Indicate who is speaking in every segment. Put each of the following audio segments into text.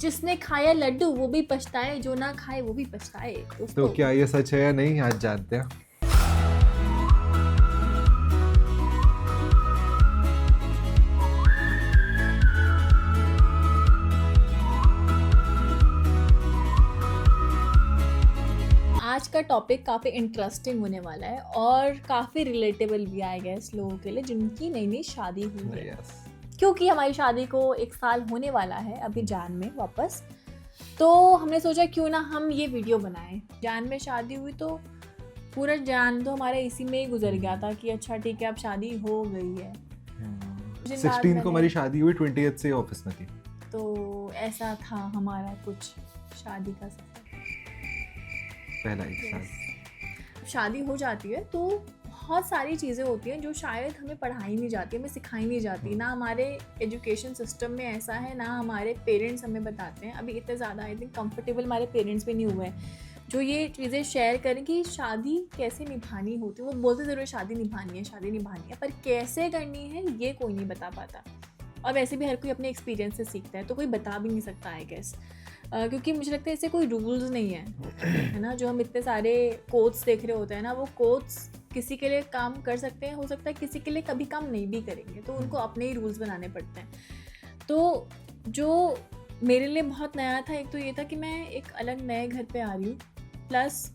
Speaker 1: जिसने खाया लड्डू वो भी पछताए, जो ना खाए वो भी पछताए।
Speaker 2: तो क्या ये सच है या नहीं, आज जानते हैं।
Speaker 1: आज का टॉपिक काफ़ी इंटरेस्टिंग होने वाला है और काफ़ी रिलेटेबल भी आएगा इस लोगों के लिए जिनकी नई नई शादी हुई है। क्योंकि हमारी शादी को 1 साल होने वाला है अभी जान में वापस, तो हमने सोचा क्यों ना हम ये वीडियो बनाएं। जान में शादी हुई तो पूरा जान तो हमारा इसी में ही गुजर गया था कि अच्छा ठीक है अब शादी हो गई है।
Speaker 2: 16 को हमारी शादी हुई, 20th से ऑफिस में थी।
Speaker 1: तो ऐसा था हमारा कुछ शादी का सफर,
Speaker 2: पहला 1 साल।
Speaker 1: शादी हो जाती है तो बहुत सारी चीज़ें होती हैं जो शायद हमें पढ़ाई नहीं जाती, हमें सिखाई नहीं जाती। ना हमारे एजुकेशन सिस्टम में ऐसा है, ना हमारे पेरेंट्स हमें बताते हैं। अभी इतने ज़्यादा आई थिंक कंफर्टेबल हमारे पेरेंट्स भी नहीं हुए हैं जो ये चीज़ें शेयर करें कि शादी कैसे निभानी होती है। वो बोलते ज़रूर शादी निभानी है, पर कैसे करनी है ये कोई नहीं बता पाता। और वैसे भी हर कोई अपने एक्सपीरियंस से सीखता है, तो कोई बता भी नहीं सकता आई गेस। क्योंकि मुझे लगता है इससे कोई रूल्स नहीं है ना। जो हम इतने सारे कोट्स देख रहे होते हैं ना, वो कोट्स किसी के लिए काम कर सकते हैं, हो सकता है किसी के लिए कभी काम नहीं भी करेंगे, तो उनको अपने ही रूल्स बनाने पड़ते हैं। तो जो मेरे लिए बहुत नया था, एक तो ये था कि मैं एक अलग नए घर पे आ रही हूँ, प्लस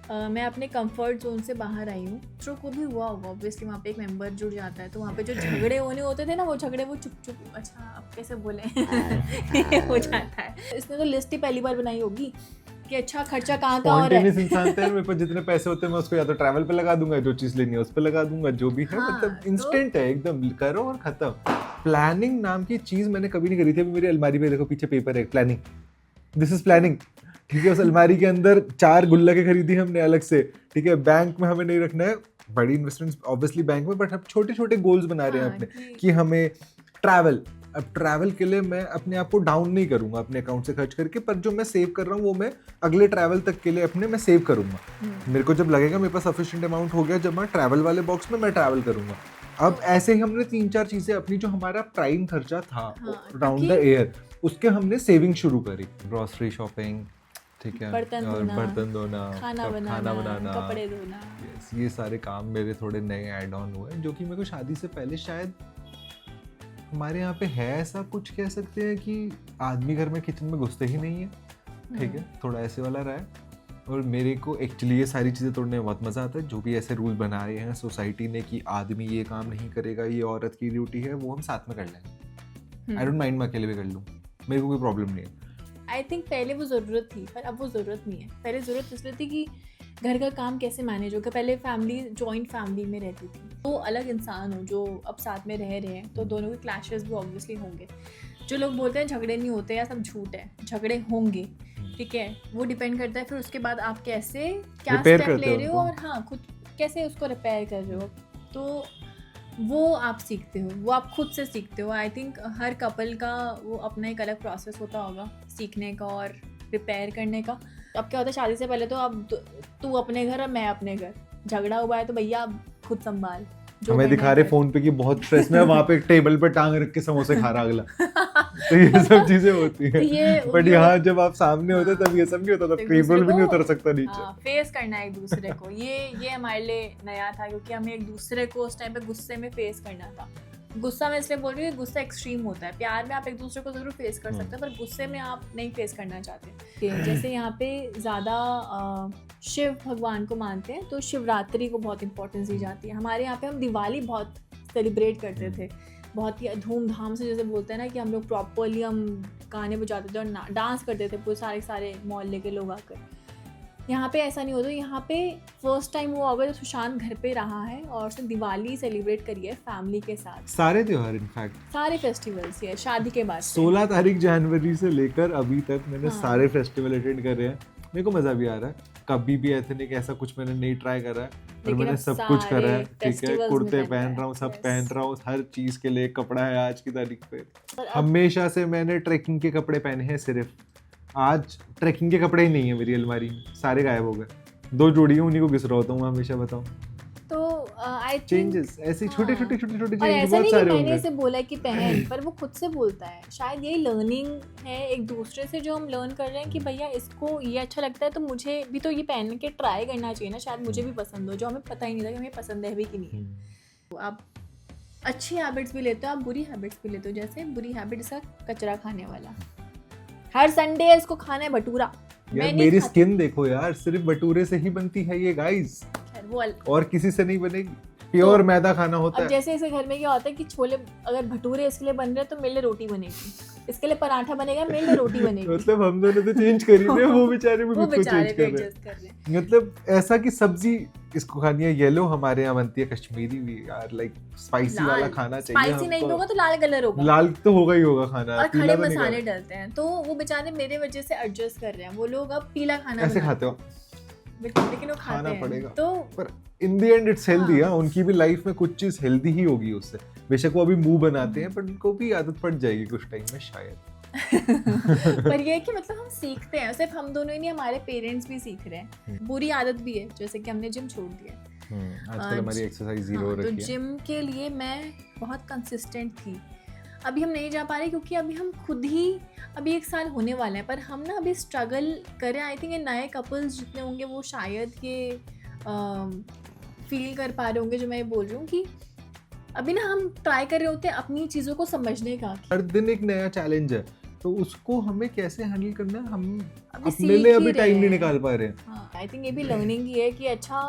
Speaker 1: मैं अपने कंफर्ट जोन से बाहर आई हूँ। दूसरों को भी हुआ होगा ऑब्वियसली, वहाँ पे एक मेंबर जुड़ जाता है तो वहाँ पे जो झगड़े होने होते थे ना, वो झगड़े वो चुप चुप, अच्छा अब कैसे बोले ये हो जाता है। इसने तो लिस्ट ही पहली बार बनाई होगी कि अच्छा खर्चा कहाँ का हो रहा है।
Speaker 2: इंसान थे, मेरे पास जितने पैसे होते हैं मैं उसको या तो ट्रैवल पे लगा दूंगा, जो चीज लेनी है उस पे लगा दूंगा, जो भी है। मतलब इंस्टेंट है एकदम, करो और खत्म। प्लानिंग नाम की चीज मैंने कभी नहीं करी थी। मेरी अलमारी पे देखो पीछे पेपर है, प्लानिंग, दिस इज प्लानिंग। ठीक है, उस अलमारी के अंदर 4 गुल्लकें खरीदी हमने अलग से। ठीक है, बैंक में हमें नहीं रखना है, बड़ी इन्वेस्टमेंट्स ऑब्वियसली बैंक में, बट हम छोटे छोटे गोल्स बना रहे हैं अपने कि हमें ट्रैवल। अब ट्रैवल के लिए मैं अपने आप को डाउन नहीं करूंगा अपने अकाउंट से खर्च करके, पर जो मैं सेव कर रहा हूँ वो मैं अगले ट्रैवल तक के लिए अपने मैं सेव करूंगा। मेरे को जब लगेगा मेरे पास सफिशिएंट अमाउंट हो गया, जब मैं ट्रैवल वाले बॉक्स में मैं ट्रैवल करूंगा। अब ऐसे ही हमने 3-4 चीजें अपनी, जो हमारा प्राइम खर्चा था राउंड द ईयर, उसके हमने सेविंग शुरू करी। ग्रोसरी शॉपिंग, ठीक है, बर्तन धोना, खाना बनाना,
Speaker 1: कपड़े धोना,
Speaker 2: ये सारे काम मेरे थोड़े नए ऐड ऑन हुए, जो कि मेरे को शादी से पहले शायद हमारे यहाँ पे है ऐसा कुछ, कह सकते हैं कि आदमी घर में किचन में घुसते ही नहीं है। ठीक है, थोड़ा ऐसे वाला रहा है। और मेरे को एक्चुअली ये सारी चीज़ें तोड़ने में बहुत मज़ा आता है। जो भी ऐसे रूल बना रहे हैं सोसाइटी ने कि आदमी ये काम नहीं करेगा, ये औरत की ड्यूटी है, वो हम साथ में कर लेंगे। आई डोंट माइंड, मैं अकेले भी कर लूँ, मेरे को कोई प्रॉब्लम नहीं है।
Speaker 1: आई थिंक पहले वो ज़रूरत थी, पर अब वो ज़रूरत नहीं है। पहले ज़रूरत इसलिए थी कि घर का काम कैसे मैनेज होगा। पहले फैमिली जॉइंट फैमिली में रहती थी, तो अलग इंसान हो जो अब साथ में रह रहे हैं, तो दोनों के क्लैशेस भी ऑब्वियसली होंगे। जो लोग बोलते हैं झगड़े नहीं होते, या सब झूठ है, झगड़े होंगे। ठीक है, वो डिपेंड करता है फिर उसके बाद आप कैसे क्या स्टेप ले रहे हो, और हाँ खुद कैसे उसको रिपेयर कर रहे हो। तो वो आप सीखते हो, वो आप खुद से सीखते हो। आई थिंक हर कपल का वो अपना एक अलग प्रोसेस होता होगा सीखने का और रिपेयर करने का। अब क्या होता है, शादी से पहले तो अब तू अपने घर और मैं अपने घर, झगड़ा हुआ है तो भैया अब खुद संभाल।
Speaker 2: हमें दिखा रहे फोन पे कि बहुत स्ट्रेस में, वहाँ पे टेबल पे टांग रख के समोसे खा रहा अगला। तो ये सब चीजें होती हैं, बट यहाँ जब आप सामने होते तब ये सब नहीं होता, तब टेबल भी नहीं उतर सकता नीचे।
Speaker 1: फेस करना एक दूसरे को, ये हमारे लिए नया था, क्योंकि हमें एक दूसरे को उस टाइम पे गुस्से में फेस करना था। गुस्सा मैं इसलिए बोल रही हूँ, गुस्सा एक्सट्रीम होता है। प्यार में आप एक दूसरे को जरूर फेस कर सकते हैं, पर गुस्से में आप नहीं फेस करना चाहते। जैसे यहाँ पे ज़्यादा शिव भगवान को मानते हैं, तो शिवरात्रि को बहुत इंपॉर्टेंस दी जाती है। हमारे यहाँ पे हम दिवाली बहुत सेलिब्रेट करते थे, बहुत ही धूमधाम से, जैसे बोलते हैं ना कि हम लोग प्रॉपरली हम गाने बजाते थे और डांस करते थे, पूरे सारे मोहल्ले के लोग आकर। यहाँ पे ऐसा नहीं होता। यहाँ पे फर्स्ट टाइम वो होगा जब सुशांत घर पे रहा है और उसने दिवाली सेलिब्रेट करी है फैमिली के साथ।
Speaker 2: सारे त्योहार, इनफैक्ट
Speaker 1: सारे फेस्टिवल्स ये शादी के बाद
Speaker 2: 16 तारीख जनवरी से लेकर अभी तक मैंने सारे फेस्टिवल अटेंड कर रहे हैं। मेरे को मजा भी आ रहा है। कभी भी एथनिक ऐसा कुछ मैंने नहीं ट्राई करा है, और मैंने सब कुछ करा है। ठीक है, कुर्ते पहन रहा हूँ, सब पहन रहा हूँ, हर चीज के लिए कपड़ा है आज की तारीख पे। हमेशा से मैंने ट्रैकिंग के कपड़े पहने हैं सिर्फ। आज ट्रैकिंग के कपड़े ही नहीं है मेरी अलमारी में, सारे गायब हो गए। 2 जोड़ी है, उन्हीं को घिस रहा होता हूँ हमेशा। बताओ।
Speaker 1: तो आई थिंक
Speaker 2: चेंजेस ऐसे छोटे छोटे
Speaker 1: और
Speaker 2: चेंज
Speaker 1: ऐसा
Speaker 2: बहुत
Speaker 1: नहीं कि
Speaker 2: सारे
Speaker 1: मैंने
Speaker 2: होंगे।
Speaker 1: इसे बोला है कि पहन, पर वो खुद से बोलता है। शायद यही लर्निंग है एक दूसरे से, जो हम लर्न कर रहे हैं कि भैया इसको ये अच्छा लगता है तो मुझे भी तो ये पहन के ट्राई करना चाहिए ना, शायद मुझे भी पसंद हो, जो हमें पता ही नहीं था कि हमें पसंद है भी कि नहीं है। तो आप अच्छी हैबिट्स भी लेते हो, आप बुरी हैबिट्स भी लेते हो। जैसे बुरी हैबिट इसका कचरा खाने वाला, हर संडे इसको खाना है भटूरा।
Speaker 2: यार
Speaker 1: मैं
Speaker 2: मेरी
Speaker 1: नहीं खाती।
Speaker 2: स्किन देखो यार, सिर्फ भटूरे से ही बनती है ये गाइस,
Speaker 1: खैर, वो
Speaker 2: और किसी से नहीं बनेगी। प्योर मैदा खाना होता
Speaker 1: अब
Speaker 2: है।
Speaker 1: जैसे इसे घर में क्या होता है कि छोले अगर भटूरे इसके लिए बन रहे हैं तो मेरे लिए रोटी बनेगी, इसके लिए पराठा बनेगा, मेरे लिए रोटी बनेगी।
Speaker 2: मतलब हम दोनों तो चेंज कर ही रहे हैं, वो बेचारे भी
Speaker 1: वो
Speaker 2: खुद को
Speaker 1: बेचारे
Speaker 2: चेंज
Speaker 1: भी
Speaker 2: कर रहे
Speaker 1: एडजस्ट कर रहे हैं।
Speaker 2: हैं। मतलब ऐसा कि सब्जी इसको खानी है येलो, हमारे यहाँ बनती है कश्मीरी भी यार, लाइक स्पाइसी वाला
Speaker 1: लाल,
Speaker 2: खाना चाहिए
Speaker 1: स्पाइसी नहीं भी
Speaker 2: हमको।
Speaker 1: होगा तो लाल कलर होगा,
Speaker 2: लाल तो होगा ही होगा खाना,
Speaker 1: और
Speaker 2: पीला
Speaker 1: खड़े
Speaker 2: तो नहीं
Speaker 1: मसाले
Speaker 2: खाना।
Speaker 1: डलते हैं, तो वो बेचारे मेरे वजह से एडजस्ट कर रहे हैं। वो लोग अब पीला खाना
Speaker 2: ऐसे
Speaker 1: बनाते
Speaker 2: खाते हो
Speaker 1: हैं, लेकिन वो
Speaker 2: खाना
Speaker 1: खाते हैं
Speaker 2: पड़ेगा।
Speaker 1: तो
Speaker 2: पर in the end it's healthy.
Speaker 1: हाँ।
Speaker 2: उनकी भी लाइफ में कुछ चीज हेल्दी ही होगी उससे। बेशक वो अभी मुंह बनाते हैं, पर उनको भी आदत पड़ जाएगी कुछ टाइम में शायद।
Speaker 1: पर ये है कि मतलब हम सीखते हैं, सिर्फ हम दोनों ही नहीं, हमारे पेरेंट्स भी सीख रहे हैं। बुरी आदत भी है, जैसे कि हमने जिम छोड़ दिया है।
Speaker 2: आजकल हमारी एक्सरसाइज जीरो हो
Speaker 1: तो
Speaker 2: रखी है।
Speaker 1: जिम के लिए मैं बहुत कंसिस्टेंट थी। अभी हम नहीं जा पा रहे क्योंकि अभी हम खुद ही, अभी 1 साल होने वाले हैं, पर हम ना अभी स्ट्रगल करें। आई थिंक ये नए कपल्स जितने होंगे वो शायद ये फील कर पा रहे होंगे जो मैं ये बोल रही हूँ कि अभी ना हम ट्राई कर रहे होते हैं अपनी चीज़ों को समझने का।
Speaker 2: हर दिन एक नया चैलेंज है, तो उसको हमें कैसे हैंडल करना है, हम
Speaker 1: अभी
Speaker 2: अपने
Speaker 1: सीख
Speaker 2: लिए
Speaker 1: ही
Speaker 2: अभी
Speaker 1: रहे
Speaker 2: टाइम नहीं
Speaker 1: हैं।
Speaker 2: निकाल पा रहे हैं।
Speaker 1: हाँ, आई थिंक ये भी लर्निंग ही है कि अच्छा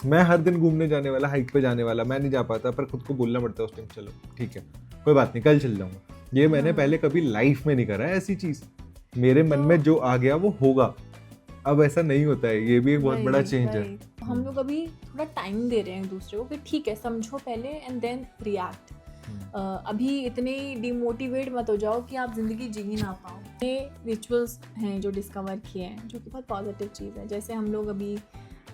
Speaker 2: मैं हर दिन घूमने जाने वाला, हाइक पे जाने वाला, मैं नहीं जा पाता, पर खुद को बोलना पड़ता है उस टाइम, चलो ठीक है कोई बात नहीं, कल चल जाऊंगा। ये मैंने
Speaker 1: हाँ।
Speaker 2: पहले कभी लाइफ में नहीं करा है ऐसी चीज। मेरे मन
Speaker 1: तो-
Speaker 2: में जो आ गया वो होगा, अब ऐसा नहीं होता है। ये भी एक बहुत बड़ा
Speaker 1: वही,
Speaker 2: चेंज है।
Speaker 1: वही। हम लोग अभी थोड़ा टाइम दे रहे हैं एक दूसरे को कि ठीक है समझो पहले एंड देन रिएक्ट। अभी इतने डिमोटिवेट मत हो जाओ कि आप जिंदगी जी ही ना पाओ। ये रिचुअल्स हैं जो डिस्कवर किए हैं, जो कि बहुत पॉजिटिव चीज़ है। जैसे हम लोग अभी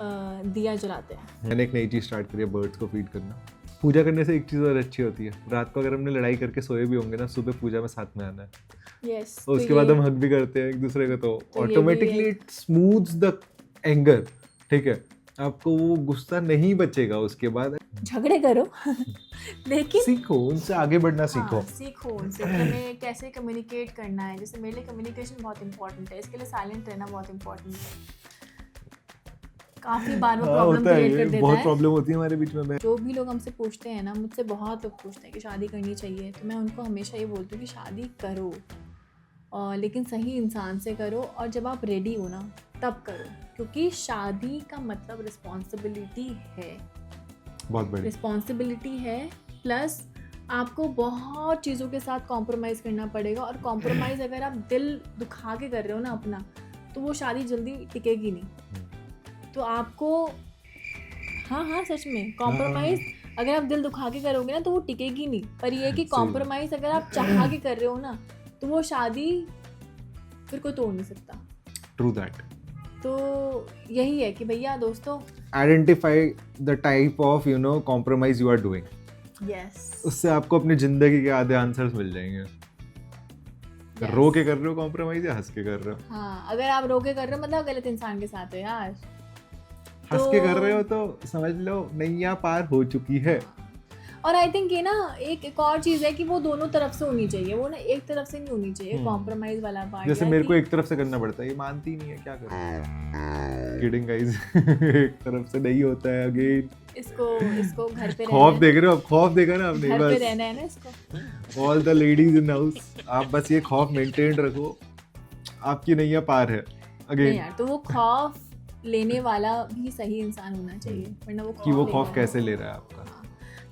Speaker 1: दिया जलाते हैं।
Speaker 2: मैंने एक नई चीज स्टार्ट करी है, बर्ड्स को फीड करना। पूजा करने से एक चीज और अच्छी होती है, रात को अगर हमने लड़ाई करके सोए भी होंगे ना, सुबह पूजा में साथ में आना है।
Speaker 1: यस,
Speaker 2: तो उसके बाद हम हग भी करते हैं एक दूसरे को, तो
Speaker 1: तो ये भी
Speaker 2: ऑटोमेटिकली
Speaker 1: है।
Speaker 2: It smooths the anger. ठीक है, आपको वो गुस्सा नहीं बचेगा उसके बाद।
Speaker 1: झगड़े करो लेकिन
Speaker 2: सीखो उनसे, आगे बढ़ना सीखो।
Speaker 1: हाँ, सीखो उनसे कि हमें कैसे कम्युनिकेट करना है। जैसे मेरे लिए कम्युनिकेशन बहुत इंपॉर्टेंट है, इसके लिए साइलेंट रहना बहुत इंपॉर्टेंट है। काफी बार वो
Speaker 2: हाँ,
Speaker 1: प्रॉब्लम
Speaker 2: होता है
Speaker 1: क्रिएट कर
Speaker 2: ये,
Speaker 1: देता
Speaker 2: बहुत
Speaker 1: है।
Speaker 2: प्रॉब्लम होती है हमारे बीच में।
Speaker 1: जो भी लोग हमसे पूछते हैं ना, मुझसे बहुत लोग पूछते हैं कि शादी करनी चाहिए, तो मैं उनको हमेशा ये बोलती हूँ कि शादी करो, लेकिन सही इंसान से करो, और जब आप रेडी हो ना तब करो, क्योंकि शादी का मतलब रिस्पॉन्सिबिलिटी है।
Speaker 2: बहुत बड़ी
Speaker 1: रिस्पॉन्सिबिलिटी है, प्लस आपको बहुत चीज़ों के साथ कॉम्प्रोमाइज़ करना पड़ेगा, और कॉम्प्रोमाइज़ अगर आप दिल दुखा के कर रहे हो ना अपना, तो वो शादी जल्दी टिकेगी नहीं। तो आपको हाँ सच में कॉम्प्रोमाइज़ अगर आप दिल दुखा के करोगे ना तो वो टिकेगी नहीं। पर ये है कि कॉम्प्रोमाइज़ अगर आप चाह के कर रहे हो ना, तो वो शादी फिर कोई तोड़ नहीं सकता।
Speaker 2: True that.
Speaker 1: तो यही है कि भैया दोस्तों,
Speaker 2: identify the type of compromise you are doing.
Speaker 1: Yes,
Speaker 2: उससे आपको अपनी जिंदगी के आधे आंसर्स मिल जाएंगे। रो के कर रहे हो कॉम्प्रोमाइज या हंस के कर रहे हो?
Speaker 1: हाँ, अगर आप रो के कर रहे हो मतलब गलत इंसान के साथ हो यार।
Speaker 2: हंस के कर रहे हो तो समझ लो नैया पार हो चुकी है।
Speaker 1: और आई थिंक ये ना एक और चीज़ है कि वो दोनों तरफ से होनी चाहिए, वो ना एक तरफ से नहीं होनी चाहिए कॉम्प्रोमाइज वाला पार्ट।
Speaker 2: जैसे मेरे को एक तरफ से करना पड़ता है, ये मानती नहीं है, क्या करूं? किडिंग गाइस, एक तरफ से नहीं होता है। अगेन
Speaker 1: इसको घर पे
Speaker 2: खौफ देख रहे हो, अब खौफ देखा ना आपने,
Speaker 1: घर पे
Speaker 2: बस
Speaker 1: रहना है ना इसको।
Speaker 2: All the ladies in house, आप बस ये खौफ मेंटेन रखो, आपकी नैया पार है।
Speaker 1: नहीं
Speaker 2: अगेन
Speaker 1: यार, तो वो खौफ लेने वाला भी सही इंसान होना चाहिए, वरना वो
Speaker 2: कि वो
Speaker 1: लेगा
Speaker 2: खौफ
Speaker 1: नहीं।
Speaker 2: कैसे ले रहा है आपका।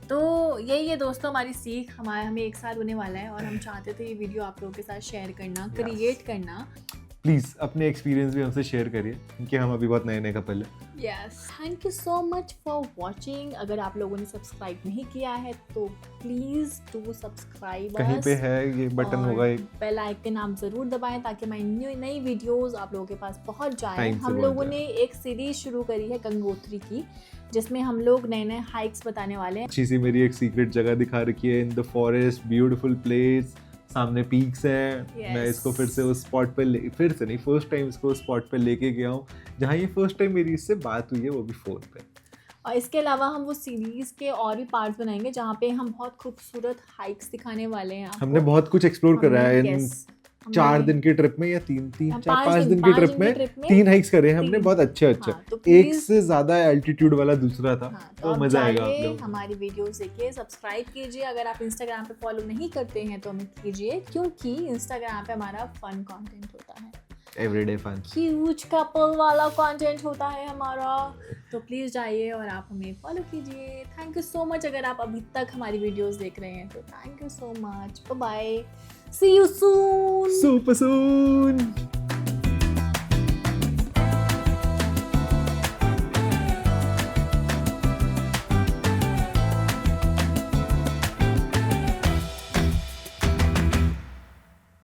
Speaker 1: तो यही है दोस्तों हमारी सीख। हमें 1 साल होने वाला है, और हम चाहते थे ये वीडियो आप लोगों के साथ शेयर करना, क्रिएट करना।
Speaker 2: प्लीज अपने एक्सपीरियंस भी हमसे शेयर करिए, क्योंकि हम अभी बहुत नए कपल है।
Speaker 1: Yes, thank you so much for watching. अगर आप लोगों ने सब्सक्राइब नहीं किया है तो प्लीज डू सब्सक्राइब।
Speaker 2: कहीं पे है ये बटन होगा एक,
Speaker 1: बेल आइकन आप जरूर दबाएं ताकि हमारी नई वीडियोस आप लोगों के पास पहुंच जाए।
Speaker 2: Time से
Speaker 1: हम
Speaker 2: पहुंच
Speaker 1: लोगों
Speaker 2: जाए।
Speaker 1: ने एक सीरीज शुरू करी है गंगोत्री की, जिसमें हम लोग नए नए हाइक्स बताने वाले हैं।
Speaker 2: अच्छी सी मेरी एक सीक्रेट जगह दिखा रखी है in the forest, beautiful place, सामने पीक्स हैं।
Speaker 1: Yes.
Speaker 2: मैं इसको फिर से उस स्पॉट पे फिर से नहीं, फर्स्ट टाइम इसको उस स्पॉट पे लेके गया हूँ जहाँ ये फर्स्ट टाइम मेरी इससे बात हुई है, वो भी फोन पे।
Speaker 1: और इसके अलावा हम वो सीरीज़ के और भी पार्ट्स बनाएंगे जहाँ पे हम बहुत खूबसूरत हाइक्स दिखाने वाले हैं आपको।
Speaker 2: हमने बहुत कुछ एक्सप्लोर करा है इन
Speaker 1: yes,
Speaker 2: 4 दिन की ट्रिप में, या 5 दिन की
Speaker 1: 5
Speaker 2: ट्रिप में 3 हाइक्स करे हैं हमने,
Speaker 1: 3
Speaker 2: बहुत अच्छे अच्छे।
Speaker 1: हाँ, तो
Speaker 2: एक
Speaker 1: प्लीज
Speaker 2: से ज्यादा एल्टीट्यूड वाला दूसरा था,
Speaker 1: हाँ,
Speaker 2: तो
Speaker 1: आप
Speaker 2: मजा आएगा आप
Speaker 1: जाइए,
Speaker 2: लोग।
Speaker 1: हमारी वीडियोस देखिए, सब्सक्राइब कीजिए। अगर आप इंस्टाग्राम पे फॉलो नहीं करते हैं तो हमें कीजिए, क्योंकि इंस्टाग्राम पे हमारा फन कंटेंट होता है,
Speaker 2: एवरीडे फन,
Speaker 1: ह्यूज कपल वाला कंटेंट होता है हमारा। तो प्लीज़ जाइए और आप हमें फॉलो कीजिए। Thank you so much. अगर आप अभी तक हमारी वीडियोस देख रहे हैं तो thank you so much. Bye bye, see you soon.
Speaker 2: Super soon.